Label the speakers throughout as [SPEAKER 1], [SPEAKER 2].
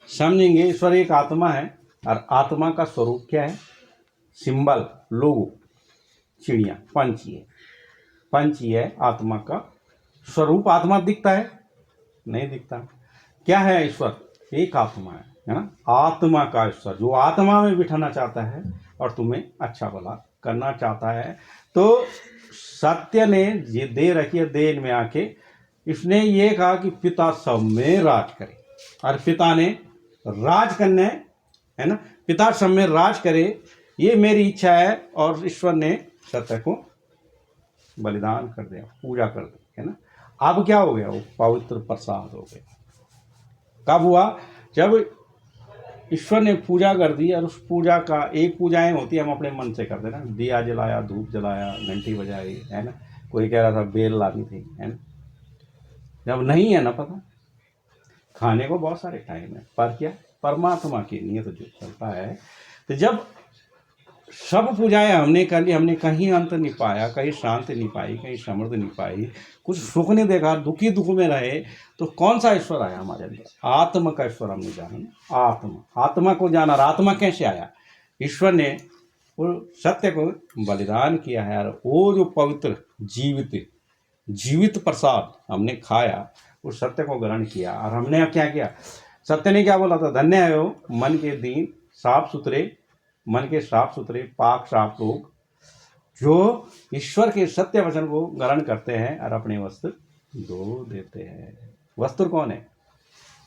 [SPEAKER 1] समझेंगे ईश्वर एक आत्मा है और आत्मा का स्वरूप क्या है, सिंबल, लोगो, चिड़िया, पंछी है। पंछी है आत्मा का स्वरूप। आत्मा दिखता है? नहीं दिखता। क्या है ईश्वर? एक आत्मा है ना, आत्मा का ईश्वर जो आत्मा में बिठाना चाहता है और तुम्हें अच्छा भला करना चाहता है। तो सत्य ने ये दे रखी है, देह में आके इसने ये कहा कि पिता सब में राज करे, और पिता ने राज करने है ना, पिता सब में राज करे, ये मेरी इच्छा है। और ईश्वर ने सत्य को बलिदान कर दिया, पूजा कर दी, है ना। अब क्या हो गया? वो पवित्र प्रसाद हो गया। कब हुआ? जब ईश्वर ने पूजा कर दी। और उस पूजा का एक पूजाएं होती है हम अपने मन से करते ना, दिया जलाया, धूप जलाया, घंटी बजाई, है ना। कोई कह रहा था बेल लानी थी, है ना। जब नहीं है ना पता, खाने को बहुत सारे टाइम है, पर क्या परमात्मा की नियत जो चलता है। तो जब सब पूजाएं हमने कर ली, हमने कहीं अंत नहीं पाया, कहीं शांति नहीं पाई, कहीं समृद्धि नहीं पाई, कुछ सुख नहीं देखा, दुखी दुख में रहे, तो कौन सा ईश्वर आया हमारे अंदर? आत्मा का ईश्वर हमने जाना। आत्मा को जाना। और आत्मा कैसे आया? ईश्वर ने वो सत्य को बलिदान किया है, और वो जो पवित्र जीवित प्रसाद हमने खाया, उस सत्य को ग्रहण किया। और हमने क्या किया? सत्य ने क्या बोला था? धन्य है वो मन के दीन साफ सुथरे, मन के साफ सुथरे पाक साफ लोग जो ईश्वर के सत्य वचन को ग्रहण करते हैं और अपने वस्त्र धो देते हैं। वस्त्र कौन है?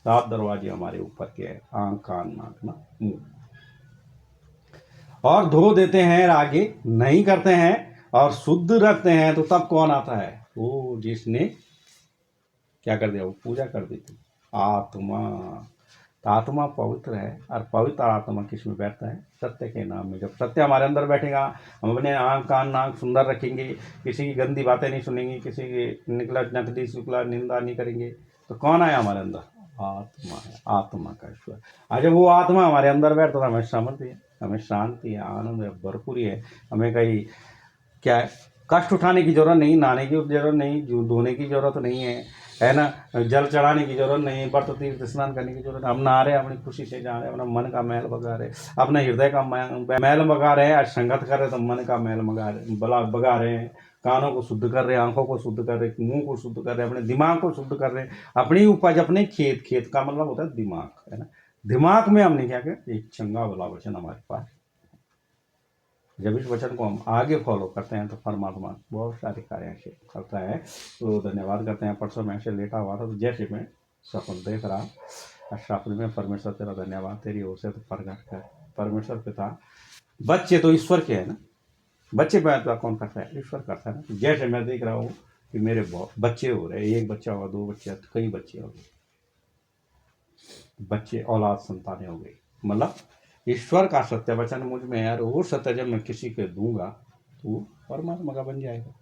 [SPEAKER 1] 7 दरवाजे हमारे ऊपर के हैं, आंख, कान, नाक, ना, मुंह, और धो देते हैं, आगे नहीं करते हैं और शुद्ध रखते हैं। तो तब कौन आता है? वो जिसने क्या कर दिया? वो पूजा कर दी थी, आत्मा। तो आत्मा पवित्र है, और पवित्र आत्मा किस में बैठता है? सत्य के नाम में। जब सत्य हमारे अंदर बैठेगा, हम अपने आंख, कान, नाक सुंदर रखेंगे, किसी की गंदी बातें नहीं सुनेंगे, किसी की निकला नकली शुक्ला निंदा नहीं करेंगे, तो कौन आया हमारे अंदर? आत्मा है, आत्मा का ईश्वर। आज जब वो आत्मा हमारे अंदर बैठता है, हमें समृद्धि है, हमें शांति है, आनंद है, भरपूरी है। हमें कहीं क्या है, कष्ट उठाने की जरूरत नहीं, नहाने की जरूरत नहीं, धोने की जरूरत नहीं है ना, जल चढ़ाने की जरूरत नहीं, व्रत तीर्थ स्नान करने की जरूरत। हम नहा रहे हैं, अपनी खुशी से जा रहे हैं, अपना मन का मैल भगा रहे, अपने हृदय का मैल भगा रहे हैं। आज संगत कर रहे तो मन का मैल भगा रहे हैं, कानों को शुद्ध कर रहे हैं, आंखों को शुद्ध कर रहे हैं, मुंह को शुद्ध कर रहे हैं, अपने दिमाग को शुद्ध कर रहे हैं, अपनी उपज, अपने खेत का मतलब होता है दिमाग, है ना। दिमाग में हमने क्या किया? एक चंगा भला वचन हमारे पास। जब इस वचन को हम आगे फॉलो करते हैं तो परमात्मा बहुत सारे कार्य ऐसे करता है। तो धन्यवाद करते हैं। परसों मैं ऐसे लेटा हुआ था, तो जैसे मैं सपन देख रहा, सपने में परमेश्वर तेरा धन्यवाद, तेरी ओर से तो प्रकट कर। परमेश्वर पिता, बच्चे तो ईश्वर के हैं ना, बच्चे पैदा कौन करता है? ईश्वर करता है ना। जैसे मैं देख रहा हूँ कि मेरे बहुत बच्चे हो रहे, एक बच्चा हुआ, 2 बच्चे, कई बच्चे हो गए, बच्चे औलाद संतानें हो गई। मतलब ईश्वर का सत्य वचन मुझ में है, और वो सत्य जब मैं किसी को दूंगा तो वो परमात्मा का बन जाएगा।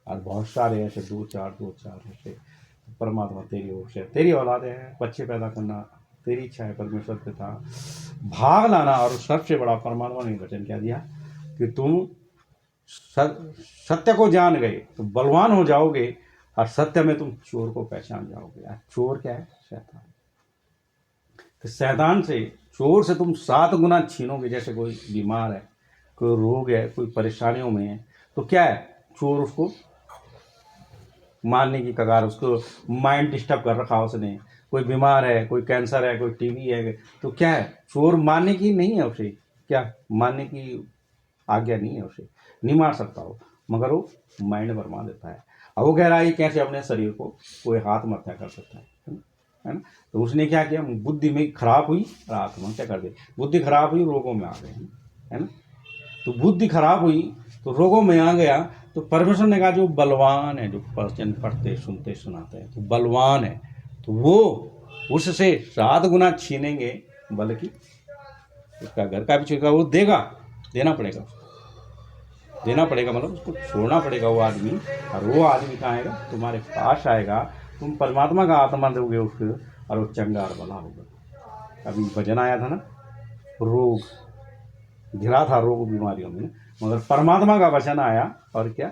[SPEAKER 1] और बहुत सारे ऐसे 2-4 ऐसे परमात्मा तेरी ओर से, तेरी औलाद है, बच्चे पैदा करना तेरी इच्छा है परमेश्वर पिता, भाग लाना। और सबसे बड़ा परमात्मा ने वचन क्या दिया कि तुम सत्य को जान गए तो बलवान हो जाओगे, और सत्य में तुम चोर को पहचान जाओगे। चोर क्या है? शैतान। तो शैतान से, चोर से तुम 7 गुना छीनोगे। जैसे कोई बीमार है, कोई रोग है, कोई परेशानियों में है, तो क्या है? चोर उसको मारने की कगार, उसको माइंड डिस्टर्ब कर रखा उसने। कोई बीमार है, कोई कैंसर है, कोई टीबी है, तो क्या है? चोर मारने की नहीं है उसे, क्या मारने की आज्ञा नहीं है उसे, नहीं मार सकता हो, मगर वो माइंड बरमा देता है। अब वो कह रहा है कैसे अपने शरीर को कोई हाथ में हत्या कर सकता है ना। तो उसने क्या किया? बुद्धि में खराब हुई और आत्मा क्या कर दी? बुद्धि खराब हुई, रोगों में आ गए, है ना। तो बुद्धि खराब हुई तो रोगों में आ गया। तो परमेश्वर ने कहा जो बलवान है, जो वचन पढ़ते सुनते सुनाते हैं, तो बलवान है, तो वो उससे 7 गुना छीनेंगे, बल्कि उसका घर का भी छीनेगा, वो देना पड़ेगा, मतलब उसको छोड़ना पड़ेगा वो आदमी। और वो आदमी कहाँ आएगा? तुम्हारे पास आएगा, तुम परमात्मा का आत्मा दोगे उसको, और वो चंगा और भला होगा। अभी भजन आया था ना, रोग घिरा था, रोग बीमारियों में, मगर परमात्मा का वचन आया और क्या?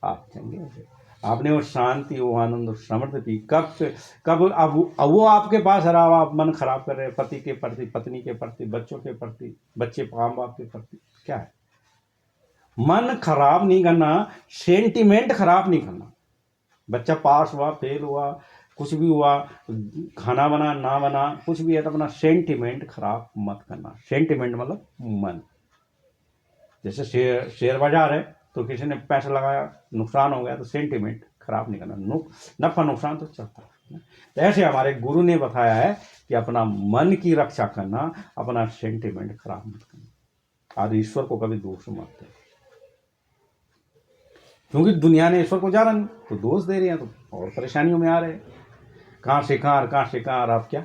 [SPEAKER 1] आप चंगे हो गए। आपने वो शांति, वो आनंद, वो समृद्धि कब से कब अब वो आपके पास रहा, आप मन खराब कर रहे हैं पति के प्रति, पत्नी के प्रति, बच्चों के प्रति, बच्चे माँ बाप के प्रति। क्या है, मन खराब नहीं करना, सेंटिमेंट खराब नहीं करना। बच्चा पास हुआ, फेल हुआ, कुछ भी हुआ, खाना बना ना बना, कुछ भी है तो अपना सेंटिमेंट खराब मत करना। सेंटिमेंट मतलब मन। जैसे शेयर बाजार है, तो किसी ने पैसा लगाया, नुकसान हो गया, तो सेंटिमेंट खराब नहीं करना, नफा नुकसान तो चलता है। तो ऐसे हमारे गुरु ने बताया है कि अपना मन की रक्षा करना, अपना सेंटिमेंट खराब मत करना, और ईश्वर को कभी दोष मत दे, क्योंकि दुनिया ने ईश्वर को जाना नहीं तो दोष दे रहे हैं, तो और परेशानियों में आ रहे हैं। कहाँ से कहाँ आप क्या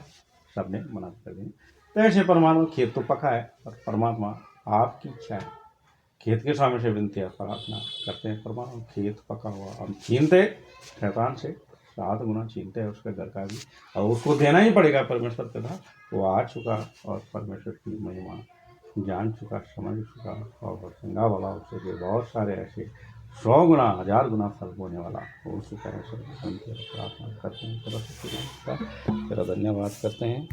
[SPEAKER 1] सबने मना कर दें। तो ऐसे परमात्मा, खेत तो पका है और परमात्मा आपकी इच्छा है, खेत के सामने से विनती है, प्रार्थना करते हैं, परमात्मा खेत पका हुआ, हम छीनते शैतान से 7 गुना छीनते हैं उसके घर का भी, और उसको देना ही पड़ेगा परमेश्वर के था। वो आ चुका और परमेश्वर की महिमा जान चुका, समझ चुका, और गंगा वाला उससे बहुत सारे ऐसे 100 गुना 1000 गुना फल होने वाला, उसी तरह से प्रार्थना करते हैं। तेरा धन्यवाद करते हैं।